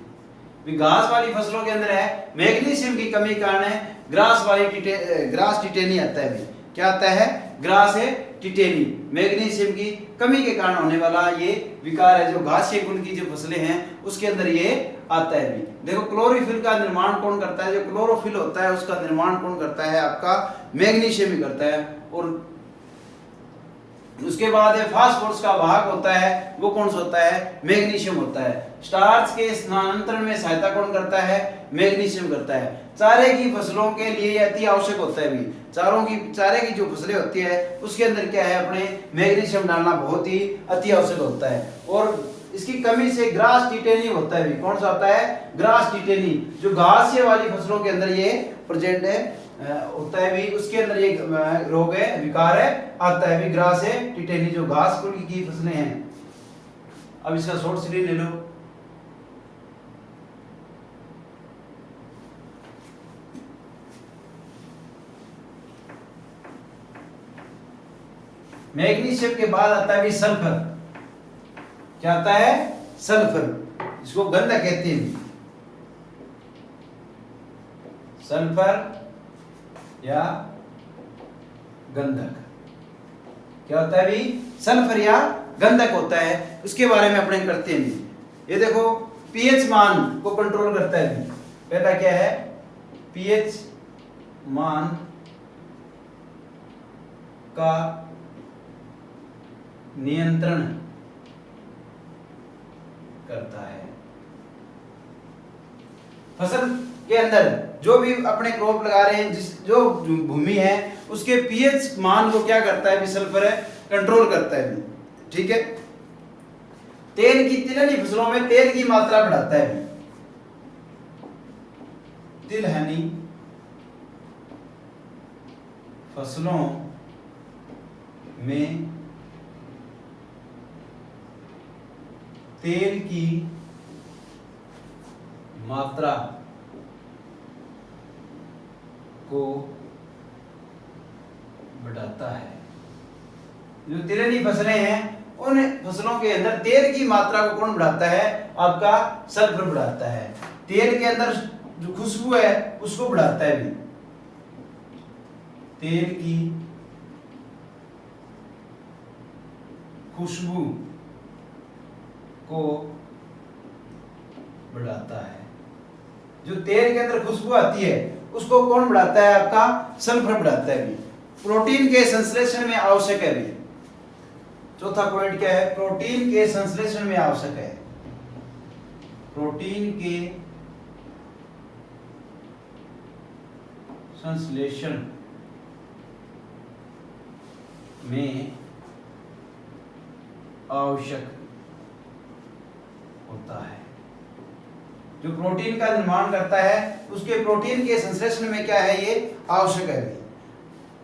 भी घास वाली फसलों के अंदर है, मैग्नीशियम की कमी के कारण है ग्रास टिटेनी आता है। भी क्या आता है? ग्रास है टिटेनी, मैग्नीशियम की कमी के कारण होने वाला ये विकार है, जो घासीय गुण की जो फसलें हैं उसके अंदर ये आता है। भी देखो क्लोरोफिल का निर्माण कौन करता है? जो क्लोरोफिल होता है उसका निर्माण कौन करता है? आपका मैग्नीशियम ही करता है। और उसके बाद है फास्फोरस का वाहक होता है, वो कौन सा होता है? मैग्नीशियम होता है। स्टार्च के स्थानांतरण में सहायता कौन करता है? मैग्नीशियम करता है। चारे की फसलों के लिए अति आवश्यक होता है। भी चारे की जो फसलें होती है उसके अंदर क्या है? अपने मैग्नीशियम डालना बहुत ही अति आवश्यक होता है। और इसकी कमी से ग्रास टिटेनी होता है। भी कौन सा होता है? ग्रास टिटेनी, जो घास वाली फसलों के अंदर ये प्रेजेंट होता है। भी उसके अंदर ये रोग है, विकार है, आता है। भी ग्रास है टिटेनी, जो घास कुल की फसलें हैं। अब इसका शॉर्ट सीरीज ले लो। मैग्नीशियम के बाद आता है भी सल्फर। क्या आता है? सल्फर, इसको गंधक कहते हैं। सल्फर या गंधक क्या होता है? भी सल्फर या गंधक होता है। उसके बारे में अपने करते हैं। ये देखो पीएच मान को कंट्रोल करता है। पहला क्या है? पीएच मान का नियंत्रण करता है। फसल के अंदर जो भी अपने क्रॉप लगा रहे हैं, जो भूमि है उसके पीएच मान को क्या करता है? भी सल्फर है कंट्रोल करता है। ठीक है। तिलहनी फसलों में तेल की मात्रा बढ़ाता है। तिलहनी फसलों में तेल की मात्रा को बढ़ाता है। जो तिलहनी फसलें हैं उन फसलों के अंदर तेल की मात्रा को कौन बढ़ाता है? आपका सल्फर बढ़ाता है। तेल के अंदर जो खुशबू है उसको बढ़ाता है भी। तेल की खुशबू को बढ़ाता है। जो तेल के अंदर खुशबू आती है उसको कौन बढ़ाता है? आपका सल्फर बढ़ाता है भी। प्रोटीन के संश्लेषण में आवश्यक है भी। चौथा पॉइंट क्या है? प्रोटीन के संश्लेषण में आवश्यक है। प्रोटीन के संश्लेषण में आवश्यक होता है। जो प्रोटीन का निर्माण करता है उसके प्रोटीन के संश्लेषण में क्या है? ये आवश्यक है।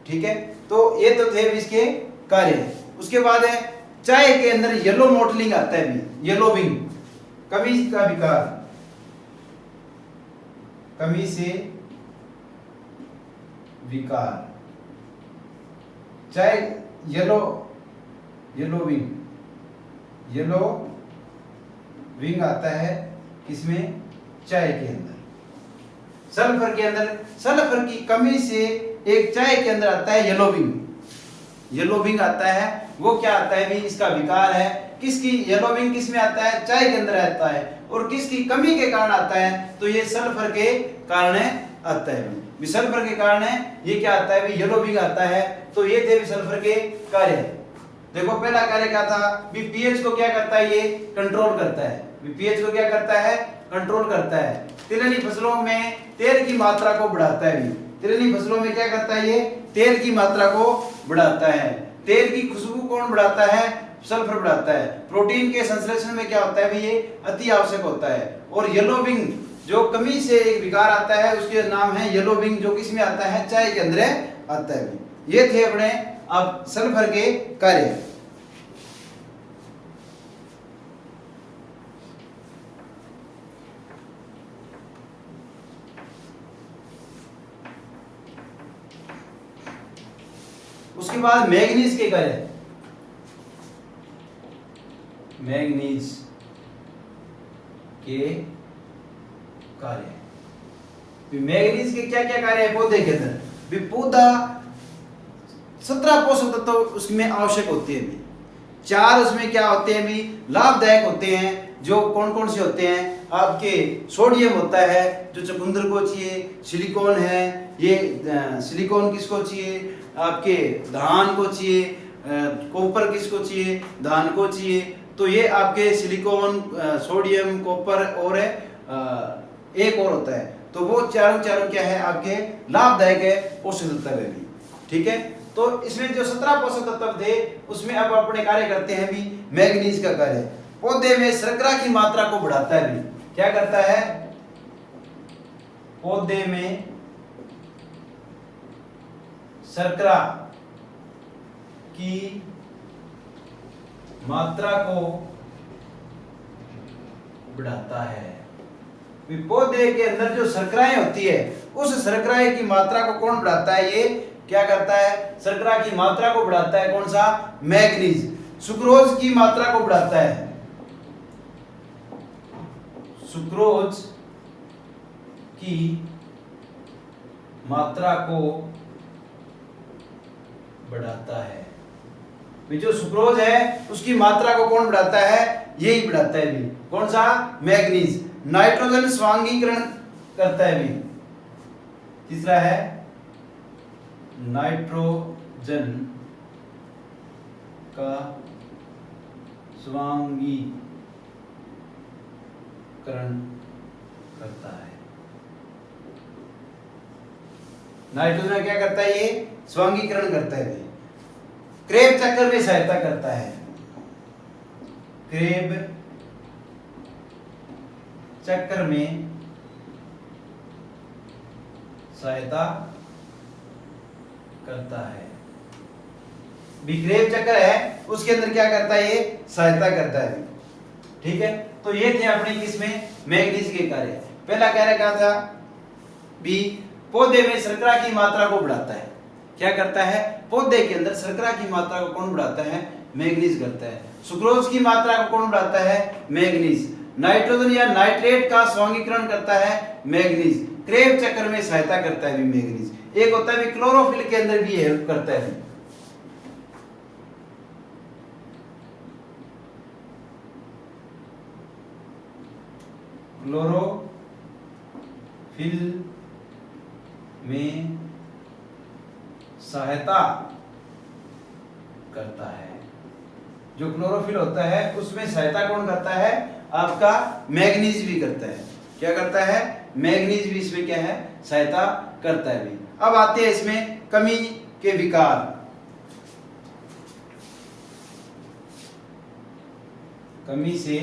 ठीक है, तो ये तो थे इसके कार्य। उसके बाद है चाय के अंदर येलो मोटलिंग आता है भी, येलोविंग, कमी का विकार, कमी से विकार, चाय येलोविंग आता है किसमें? चाय के अंदर। सल्फर के अंदर, सल्फर की कमी से एक चाय के अंदर आता है येलोविंग आता है। वो क्या आता है भी? इसका विकार है। किसकी? येलोविंग किस में आता है? चाय के अंदर आता है। और किसकी कमी के कारण आता है? तो ये सल्फर के कारण आता है भी। सल्फर के कारण ये क्या आता है भी? येलोविंग आता है। तो ये थे भी सल्फर के कार्य। देखो पहला कार्य क्या था? पीएच को क्या करता है? ये कंट्रोल करता है। पीएच को क्या करता है? कंट्रोल करता है। तिलहनी फसलों में तेल की मात्रा को बढ़ाता है भी। तिलहनी फसलों में क्या करता है? ये तेल की मात्रा को बढ़ाता है। तेल की खुशबू कौन बढ़ाता है? सल्फर बढ़ाता है। प्रोटीन के संश्लेषण में क्या होता है भी? ये अति आवश्यक होता है। और येलोविंग जो कमी से एक विकार आता है उसके नाम है येलोविंग, जो किस में आता है? चाय के अंदर आता है भी। ये थे अपने अब सल्फर के कार्य। उसके बाद मैग्नीज के कार्य। मैग्नीज के कार्य, मैग्नीज के क्या क्या कार्य है पौधे के अंदर? पौधा 17 पोषक तत्व उसमें आवश्यक होते हैं। 4 उसमें क्या होते हैं भी? लाभदायक होते हैं। जो कौन कौन से होते हैं? आपके सोडियम होता है जो चुकंदर को चाहिए, सिलिकॉन है, ये सिलिकॉन किसको चाहिए? आपके धान को चाहिए, कॉपर किसको चाहिए? धान को चाहिए। तो ये आपके सिलिकॉन, सोडियम, कॉपर और एक और होता है। तो वो चारों क्या है? आपके लाभदायक है, पोषक तत्व है भी। ठीक है, तो इसमें जो 17 पोषक तत्व थे उसमें अब अपने कार्य करते हैं भी मैग्नीज का कार्य। पौधे में शर्करा की मात्रा को बढ़ाता है भी। क्या करता है? पौधे में शर्करा की मात्रा को बढ़ाता है। पौधे के अंदर जो शर्कराएं होती है उस शर्कराएं की मात्रा को कौन बढ़ाता है? ये क्या करता है? शर्करा की मात्रा को बढ़ाता है। कौन सा? मैग्नीज। सुक्रोज की मात्रा को बढ़ाता है। सुक्रोज की मात्रा को बढ़ाता है। जो सुक्रोज है उसकी मात्रा को कौन बढ़ाता है? यही बढ़ाता है भी। कौन सा? मैग्नीज। नाइट्रोजन स्वांगीकरण करता है भी। तीसरा है नाइट्रोजन का स्वांगीकरण करता है। नाइट्रोजन क्या करता है? ये स्वांगीकरण करता है। क्रेब चक्र में सहायता करता है। क्रेब चक्र में सहायता करता है। भी क्रेब चक्र है उसके अंदर क्या करता है, ये सहायता करता है। ठीक है, तो ये थे अपने किसमें मैग्नीज के कार्य। पहला कार्य क्या था, बी पौधे में शर्करा की मात्रा को बढ़ाता है। क्या करता है, पौधे के अंदर शर्करा की मात्रा को कौन बढ़ाता है, मैग्नीज करता है। सुक्रोज की मात्रा को कौन बढ़ाता है, मैग्नीज। नाइट्रोजन या नाइट्रेट का स्वांगीकरण करता है मैग्नीज। क्रेब चक्र में सहायता करता है भी मैग्नीज। एक होता है भी क्लोरोफिल के अंदर भी हेल्प करता है। क्लोरोफिल में सहायता करता है। जो क्लोरोफिल होता है उसमें सहायता कौन करता है, आपका मैग्नीज भी करता है। क्या करता है, मैग्नीज भी इसमें क्या है, सहायता करता है भी। अब आते हैं इसमें कमी के विकार। कमी से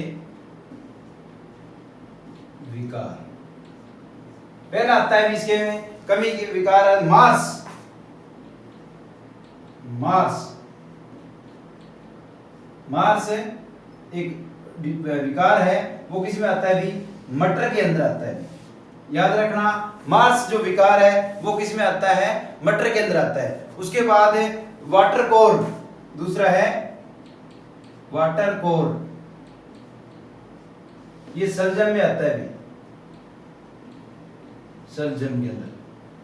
विकार, पहला आता है इसके में कमी के विकार है मार्स। मार्स एक विकार है, वो किस में आता है भी, मटर के अंदर आता है। याद रखना, मार्स जो विकार है वो किस में आता है, मटर के अंदर आता है। उसके बाद वाटर कोर, दूसरा है वाटर कोर, ये सलजम में आता है भी, सलजम के अंदर।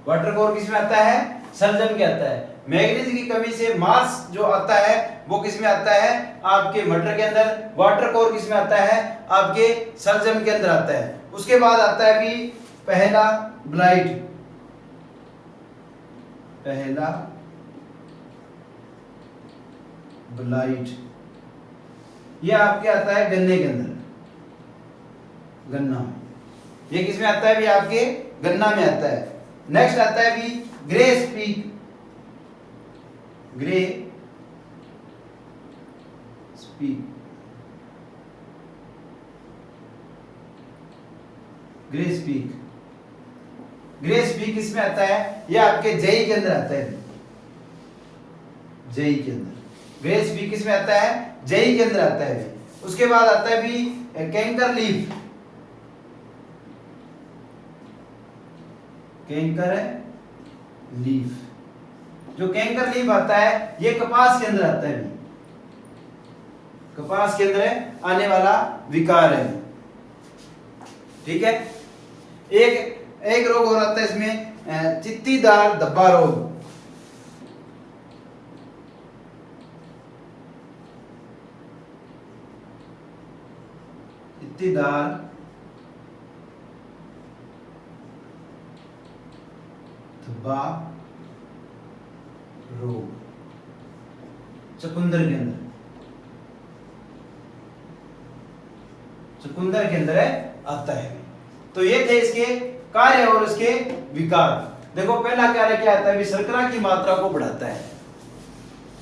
वाटर कोर किस में आता है, सलजम के आता है। मैग्नीज की कमी से मार्स जो आता है वो किस में आता है, आपके मटर के अंदर। वाटर कोर किस में आता है, आपके सलजम के अंदर आता है। उसके बाद आता है भी पहला ब्लाइट। पहला ब्लाइट ये आपके आता है गन्ने के अंदर, गन्ना। ये किस में आता है भी, आपके गन्ना में आता है। नेक्स्ट आता है भी grey speak. Grey speak, grey speak, grey speak इसमें आता है, ये आपके जेई के अंदर आता है। जेई के अंदर ग्रे स्पीक इसमें आता है, जेई के अंदर आता है। उसके बाद आता है भी कैंकर लीफ। कैंकर लीफ, जो कैंकर लीफ आता है ये कपास के अंदर आता है। कपास के अंदर आने वाला विकार है। ठीक है, एक रोग और आता है इसमें चित्तीदार धब्बा रोग। चित्तीदार धब्बा रोग चुकंदर के अंदर, चुकंदर के अंदर आता है। तो ये थे इसके कार्य और इसके विकार। देखो पहला कार्य क्या आता है, शर्करा की मात्रा को बढ़ाता है।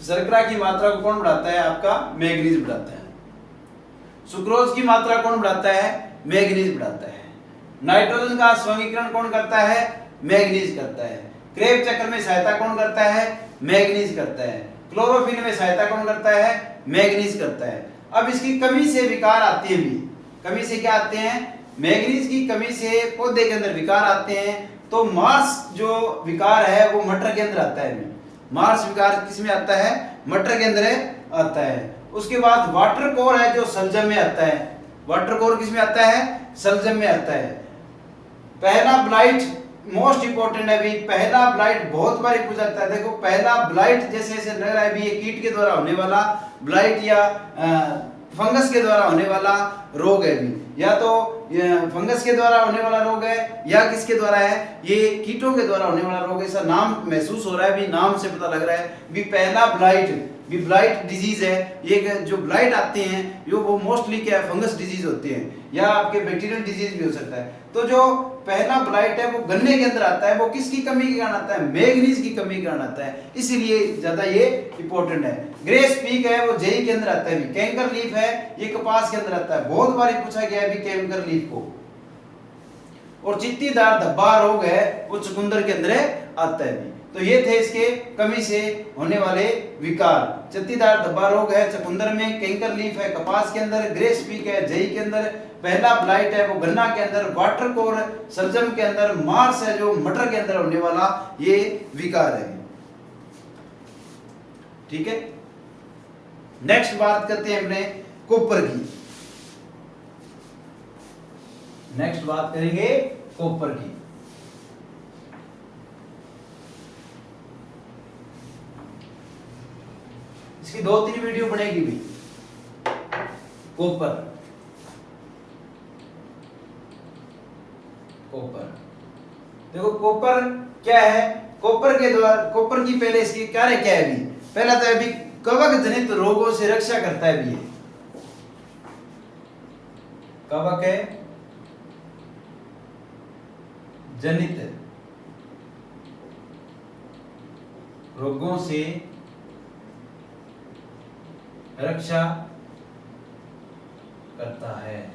शर्करा की मात्रा को कौन बढ़ाता है, आपका मैग्नीज बढ़ाता है। सुक्रोज की मात्रा कौन बढ़ाता है, मैग्नीज बढ़ाता है। नाइट्रोजन का स्वर्गीकरण कौन करता है, मैग्नीज करता है। क्रेब चक्र में सहायता कौन करता है, मैग्नीज करता है। क्लोरोफिल में सहायता कौन करता है, मैग्नीज करता है। अब इसकी कमी से विकार आते हैं भी। कमी से क्या आते हैं, मैग्नीज की कमी से पौधे के अंदर विकार आते हैं। तो मार्स जो विकार है वो मटर के अंदर आता है। मार्स विकार किस में आता है, मटर के अंदर आता है। उसके बाद वाटर कोर है जो सलजम में आता है। वाटर कोर किस में आता है, सलजम में आता है। पहला ब्लाइट मोस्ट इंपोर्टेंट है भी। पहला ब्लाइट बहुत बार पूछा जाता है। देखो पहला ब्लाइट जैसे ऐसे लग रहा है भी, ये कीट के द्वारा होने वाला ब्लाइट या फंगस के द्वारा होने वाला रोग है भी। या तो फंगस के द्वारा होने वाला रोग है या किसके द्वारा है, ये कीटों के द्वारा होने वाला रोग है। ऐसा नाम महसूस हो रहा है भी, नाम से पता लग रहा है भी। पहला ब्लाइट भी ब्लाइट डिजीज है। ये जो ब्लाइट आते हैं यो वो मोस्टली क्या है, फंगस डिजीज होते हैं या आपके बैक्टीरियल डिजीज भी हो सकता है। तो जो पहला ब्लाइट है वो गन्ने के अंदर आता है। वो किसकी कमी के कारण आता है, मैग्नीज की कमी के कारण आता है। इसीलिए ज्यादा ये इंपॉर्टेंट है। ग्रे स्पीक है वो जेई के अंदर आता है। कैंकर लीफ है ये कपास के अंदर आता है। बहुत बार पूछा गया है भी कैंकर लीफ को। और चित्तीदार धब्बा रोग है वो चुकंदर के अंदर आता है भी। तो ये थे इसके कमी से होने वाले विकार। चत्तीदार धब्बा रोग है चकुंदर में, कैंकर लीफ है कपास के अंदर, ग्रे स्पीक है जई के अंदर, पहला ब्लाइट है वो गन्ना के अंदर, वाटर कोर सलजम के अंदर, मार्स है जो मटर के अंदर होने वाला ये विकार है। ठीक है, नेक्स्ट बात करते हैं अपने कोपर की। नेक्स्ट बात करेंगे कोपर की। इसकी 2-3 वीडियो बनेगी भी। कोपर देखो कोपर क्या है, कोपर के द्वारा कोपर की पहले इसकी कार्य क्या है भी, पहला तो अभी कवक जनित रोगों से रक्षा करता है भी ये। कवक है जनित रोगों से रक्षा करता है।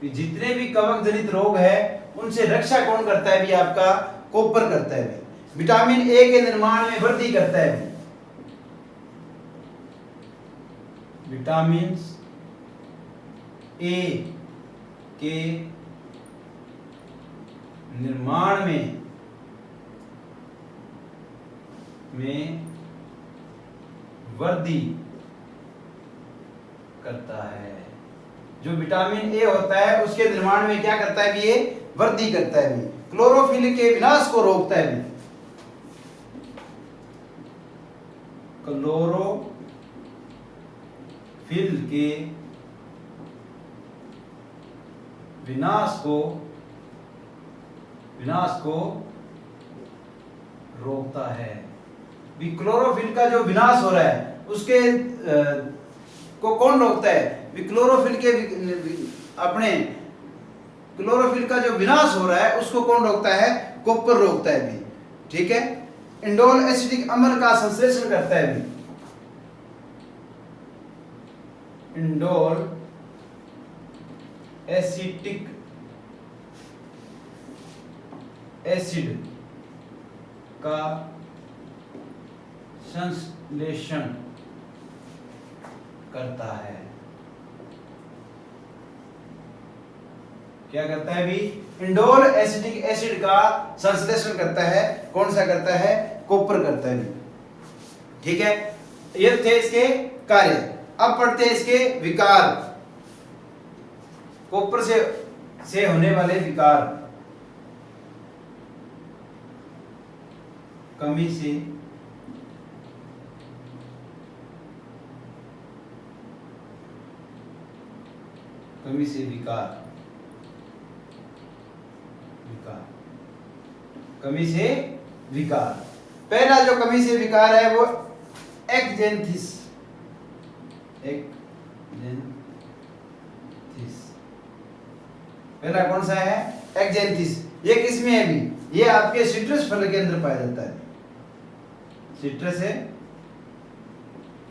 जितने भी कवक जनित रोग है उनसे रक्षा कौन करता है भी, आपका कोपर करता है भी। विटामिन ए के निर्माण में वृद्धि करता है भी, विटामिन ए के निर्माण में वृद्धि करता है। जो विटामिन ए होता है उसके निर्माण में क्या करता है भी, ये वृद्धि करता है भी। क्लोरोफिल के विनाश को रोकता है भी, क्लोरोफिल के विनाश को रोकता है भी। क्लोरोफिल का जो विनाश हो रहा है उसके को कौन रोकता है भी, क्लोरोफिल के अपने क्लोरोफिल का जो विनाश हो रहा है उसको कौन रोकता है, कोपर रोकता है भी। ठीक है, इंडोल एसिटिक अम्ल का संश्लेषण करता है भी, इंडोल एसिटिक एसिड का संश्लेषण करता है। क्या करता है भी, इंडोल एसिटिक एसिड का संश्लेषण करता है। कौन सा करता है, कोपर करता है भी। ठीक है, ये थे इसके कार्य। अब पढ़ते हैं इसके विकार, कोपर से होने वाले विकार। कमी से विकार, कमी से विकार। पहला जो कमी से विकार है वो एक्जेंथिस। पहला कौन सा है, एक्जेंथिस। ये किस में है भी, ये आपके सिट्रस फल के अंदर पाया जाता है। सिट्रस है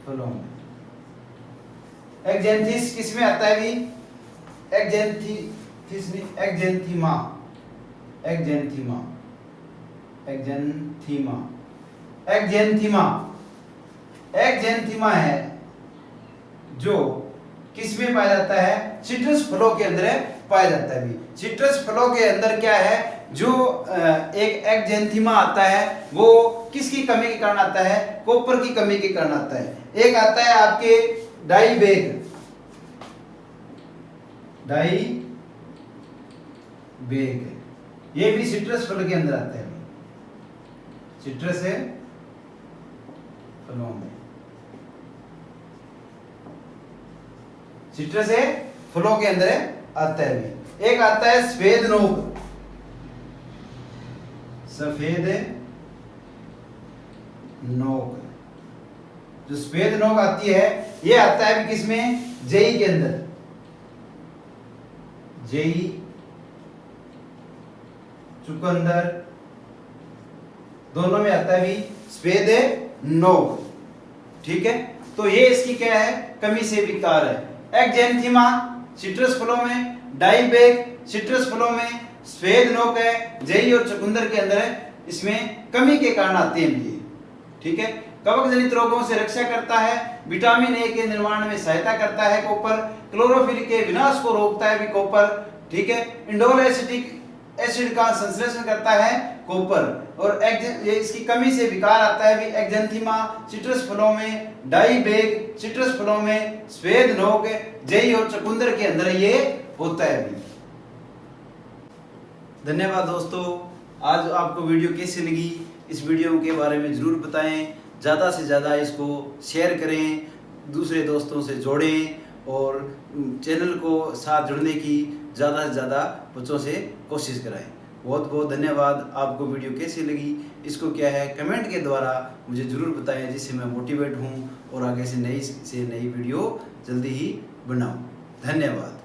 फलों में। एक्जेंथिस किस में आता है भी, एक्जेंथिस नहीं, एक्जेंथीमा है जो किस में पाया जाता है, सिट्रस फलों के अंदर पाया जाता है भी। सिट्रस फलों के अंदर क्या है, जो एक एक्जेंथीमा आता है वो किसकी कमी के कारण आता है, कॉपर की कमी के कारण आता है। एक आता है आपके डाइबेक, ये भी सिट्रस फल के अंदर आता है। सिट्रस है फलों में, सिट्रस है फलों के अंदर आता है भी। एक आता है सफेद नोक, सफेद नोक। जो सफेद नोक आती है ये आता है भी किसमें, जई के अंदर। जई, चुकंदर दोनों में आता है भी सफेद नोक। ठीक है, तो ये इसकी क्या है, कमी से विकार है। एक्जेंथीमा सिट्रस फलों में, डाइबेक सिट्रस फलों में, सफेद नोक है जई और चुकंदर के अंदर है, इसमें कमी के कारण आते हैं ये। ठीक है, कवक जनित रोगों से रक्षा करता है, विटामिन ए के निर्माण में सहायता करता है कॉपर, क्लोरोफिल के विनाश को रोकता है भी कॉपर। ठीक है, इंडोल एसिटिक एसिड का संश्लेषण करता है कॉपर, और ये इसकी कमी से विकार आता है भी एक्जेंथिमा, सिट्रस फलों में डाइबैग, सिट्रस फलों में सफेद नोक, जई और चुकंदर के अंदर ये होता है भी। धन्यवाद दोस्तों, आज आपको वीडियो कैसी लगी इस वीडियो के बारे में ज़रूर बताएं, ज़्यादा से ज़्यादा इसको शेयर करें, दूसरे दोस्तों से जोड़ें और चैनल को साथ जुड़ने की ज़्यादा से ज़्यादा बच्चों से कोशिश कराएं। बहुत बहुत धन्यवाद। आपको वीडियो कैसी लगी इसको क्या है कमेंट के द्वारा मुझे ज़रूर बताएं, जिससे मैं मोटिवेट हूँ और आगे से नई वीडियो जल्दी ही बनाऊँ। धन्यवाद।